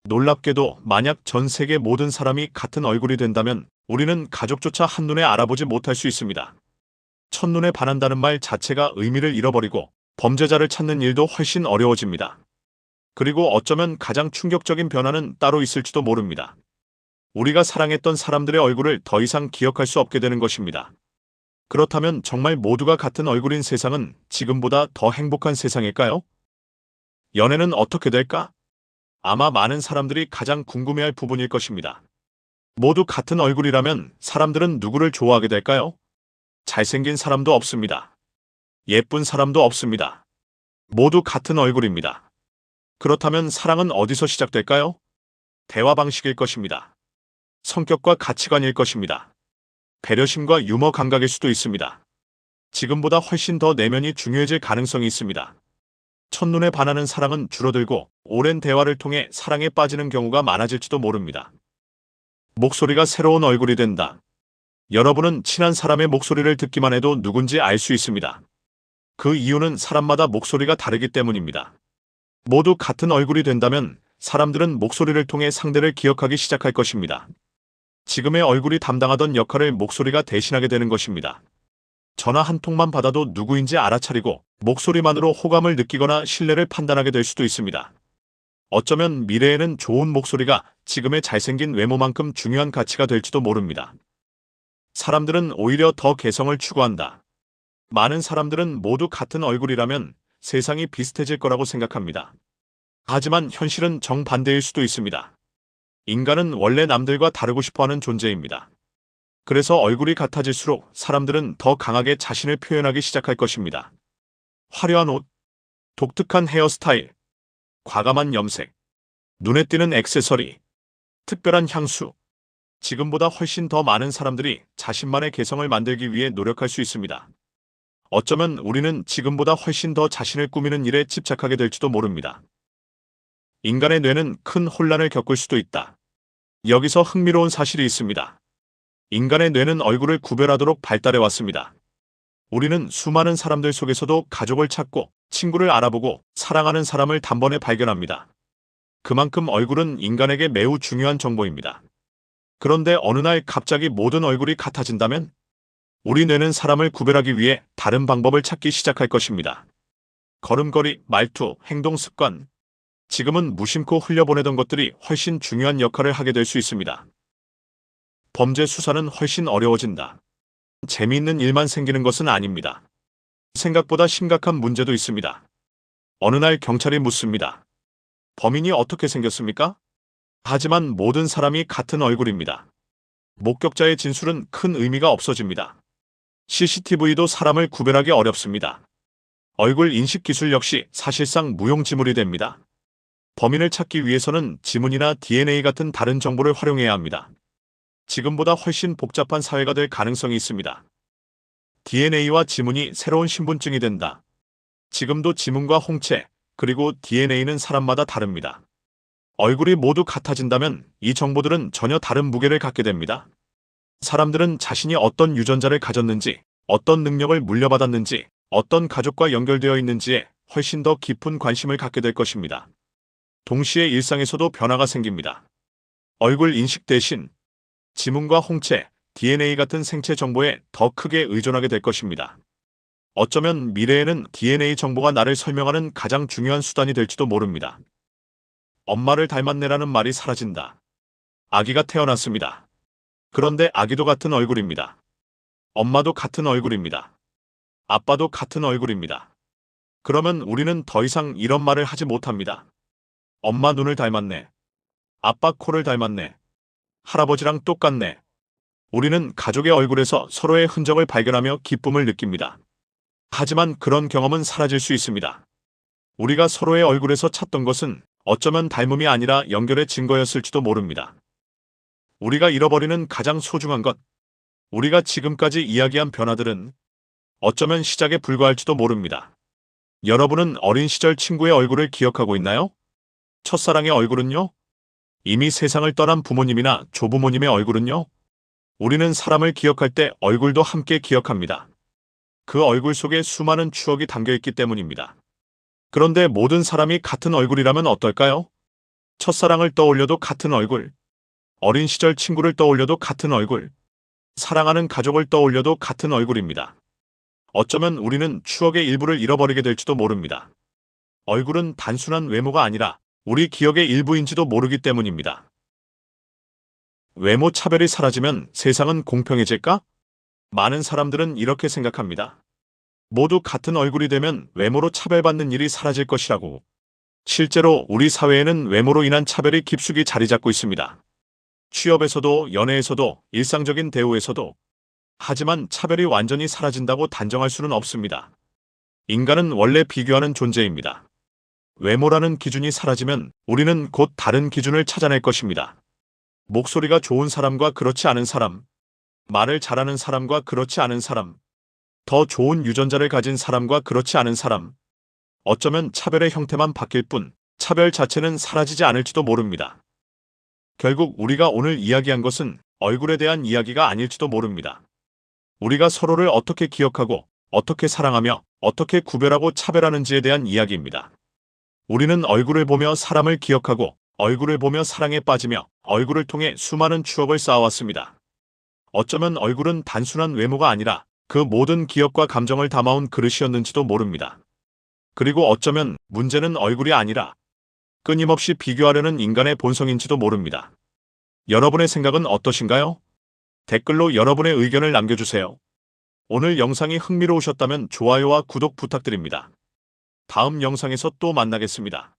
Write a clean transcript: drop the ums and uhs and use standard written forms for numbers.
놀랍게도 만약 전 세계 모든 사람이 같은 얼굴이 된다면 우리는 가족조차 한눈에 알아보지 못할 수 있습니다. 첫눈에 반한다는 말 자체가 의미를 잃어버리고 범죄자를 찾는 일도 훨씬 어려워집니다. 그리고 어쩌면 가장 충격적인 변화는 따로 있을지도 모릅니다. 우리가 사랑했던 사람들의 얼굴을 더 이상 기억할 수 없게 되는 것입니다. 그렇다면 정말 모두가 같은 얼굴인 세상은 지금보다 더 행복한 세상일까요? 연애는 어떻게 될까? 아마 많은 사람들이 가장 궁금해할 부분일 것입니다. 모두 같은 얼굴이라면 사람들은 누구를 좋아하게 될까요? 잘생긴 사람도 없습니다. 예쁜 사람도 없습니다. 모두 같은 얼굴입니다. 그렇다면 사랑은 어디서 시작될까요? 대화 방식일 것입니다. 성격과 가치관일 것입니다. 배려심과 유머 감각일 수도 있습니다. 지금보다 훨씬 더 내면이 중요해질 가능성이 있습니다. 첫눈에 반하는 사랑은 줄어들고 오랜 대화를 통해 사랑에 빠지는 경우가 많아질지도 모릅니다. 목소리가 새로운 얼굴이 된다. 여러분은 친한 사람의 목소리를 듣기만 해도 누군지 알 수 있습니다. 그 이유는 사람마다 목소리가 다르기 때문입니다. 모두 같은 얼굴이 된다면 사람들은 목소리를 통해 상대를 기억하기 시작할 것입니다. 지금의 얼굴이 담당하던 역할을 목소리가 대신하게 되는 것입니다. 전화 한 통만 받아도 누구인지 알아차리고 목소리만으로 호감을 느끼거나 신뢰를 판단하게 될 수도 있습니다. 어쩌면 미래에는 좋은 목소리가 지금의 잘생긴 외모만큼 중요한 가치가 될지도 모릅니다. 사람들은 오히려 더 개성을 추구한다. 많은 사람들은 모두 같은 얼굴이라면 세상이 비슷해질 거라고 생각합니다. 하지만 현실은 정반대일 수도 있습니다. 인간은 원래 남들과 다르고 싶어하는 존재입니다. 그래서 얼굴이 같아질수록 사람들은 더 강하게 자신을 표현하기 시작할 것입니다. 화려한 옷, 독특한 헤어스타일, 과감한 염색, 눈에 띄는 액세서리, 특별한 향수. 지금보다 훨씬 더 많은 사람들이 자신만의 개성을 만들기 위해 노력할 수 있습니다. 어쩌면 우리는 지금보다 훨씬 더 자신을 꾸미는 일에 집착하게 될지도 모릅니다. 인간의 뇌는 큰 혼란을 겪을 수도 있다. 여기서 흥미로운 사실이 있습니다. 인간의 뇌는 얼굴을 구별하도록 발달해 왔습니다. 우리는 수많은 사람들 속에서도 가족을 찾고 친구를 알아보고 사랑하는 사람을 단번에 발견합니다. 그만큼 얼굴은 인간에게 매우 중요한 정보입니다. 그런데 어느 날 갑자기 모든 얼굴이 같아진다면 우리 뇌는 사람을 구별하기 위해 다른 방법을 찾기 시작할 것입니다. 걸음걸이, 말투, 행동 습관. 지금은 무심코 흘려보내던 것들이 훨씬 중요한 역할을 하게 될 수 있습니다. 범죄 수사는 훨씬 어려워진다. 재미있는 일만 생기는 것은 아닙니다. 생각보다 심각한 문제도 있습니다. 어느 날 경찰이 묻습니다. 범인이 어떻게 생겼습니까? 하지만 모든 사람이 같은 얼굴입니다. 목격자의 진술은 큰 의미가 없어집니다. CCTV도 사람을 구별하기 어렵습니다. 얼굴 인식 기술 역시 사실상 무용지물이 됩니다. 범인을 찾기 위해서는 지문이나 DNA 같은 다른 정보를 활용해야 합니다. 지금보다 훨씬 복잡한 사회가 될 가능성이 있습니다. DNA와 지문이 새로운 신분증이 된다. 지금도 지문과 홍채, 그리고 DNA는 사람마다 다릅니다. 얼굴이 모두 같아진다면 이 정보들은 전혀 다른 무게를 갖게 됩니다. 사람들은 자신이 어떤 유전자를 가졌는지, 어떤 능력을 물려받았는지, 어떤 가족과 연결되어 있는지에 훨씬 더 깊은 관심을 갖게 될 것입니다. 동시에 일상에서도 변화가 생깁니다. 얼굴 인식 대신 지문과 홍채, DNA 같은 생체 정보에 더 크게 의존하게 될 것입니다. 어쩌면 미래에는 DNA 정보가 나를 설명하는 가장 중요한 수단이 될지도 모릅니다. 엄마를 닮았네라는 말이 사라진다. 아기가 태어났습니다. 그런데 아기도 같은 얼굴입니다. 엄마도 같은 얼굴입니다. 아빠도 같은 얼굴입니다. 그러면 우리는 더 이상 이런 말을 하지 못합니다. 엄마 눈을 닮았네. 아빠 코를 닮았네. 할아버지랑 똑같네. 우리는 가족의 얼굴에서 서로의 흔적을 발견하며 기쁨을 느낍니다. 하지만 그런 경험은 사라질 수 있습니다. 우리가 서로의 얼굴에서 찾던 것은 어쩌면 닮음이 아니라 연결의 증거였을지도 모릅니다. 우리가 잃어버리는 가장 소중한 것, 우리가 지금까지 이야기한 변화들은 어쩌면 시작에 불과할지도 모릅니다. 여러분은 어린 시절 친구의 얼굴을 기억하고 있나요? 첫사랑의 얼굴은요? 이미 세상을 떠난 부모님이나 조부모님의 얼굴은요? 우리는 사람을 기억할 때 얼굴도 함께 기억합니다. 그 얼굴 속에 수많은 추억이 담겨 있기 때문입니다. 그런데 모든 사람이 같은 얼굴이라면 어떨까요? 첫사랑을 떠올려도 같은 얼굴, 어린 시절 친구를 떠올려도 같은 얼굴, 사랑하는 가족을 떠올려도 같은 얼굴입니다. 어쩌면 우리는 추억의 일부를 잃어버리게 될지도 모릅니다. 얼굴은 단순한 외모가 아니라 우리 기억의 일부인지도 모르기 때문입니다. 외모 차별이 사라지면 세상은 공평해질까? 많은 사람들은 이렇게 생각합니다. 모두 같은 얼굴이 되면 외모로 차별받는 일이 사라질 것이라고. 실제로 우리 사회에는 외모로 인한 차별이 깊숙이 자리 잡고 있습니다. 취업에서도 연애에서도 일상적인 대우에서도. 하지만 차별이 완전히 사라진다고 단정할 수는 없습니다. 인간은 원래 비교하는 존재입니다. 외모라는 기준이 사라지면 우리는 곧 다른 기준을 찾아낼 것입니다. 목소리가 좋은 사람과 그렇지 않은 사람, 말을 잘하는 사람과 그렇지 않은 사람, 더 좋은 유전자를 가진 사람과 그렇지 않은 사람. 어쩌면 차별의 형태만 바뀔 뿐 차별 자체는 사라지지 않을지도 모릅니다. 결국 우리가 오늘 이야기한 것은 얼굴에 대한 이야기가 아닐지도 모릅니다. 우리가 서로를 어떻게 기억하고 어떻게 사랑하며 어떻게 구별하고 차별하는지에 대한 이야기입니다. 우리는 얼굴을 보며 사람을 기억하고 얼굴을 보며 사랑에 빠지며 얼굴을 통해 수많은 추억을 쌓아왔습니다. 어쩌면 얼굴은 단순한 외모가 아니라 그 모든 기억과 감정을 담아온 그릇이었는지도 모릅니다. 그리고 어쩌면 문제는 얼굴이 아니라 끊임없이 비교하려는 인간의 본성인지도 모릅니다. 여러분의 생각은 어떠신가요? 댓글로 여러분의 의견을 남겨주세요. 오늘 영상이 흥미로우셨다면 좋아요와 구독 부탁드립니다. 다음 영상에서 또 만나겠습니다.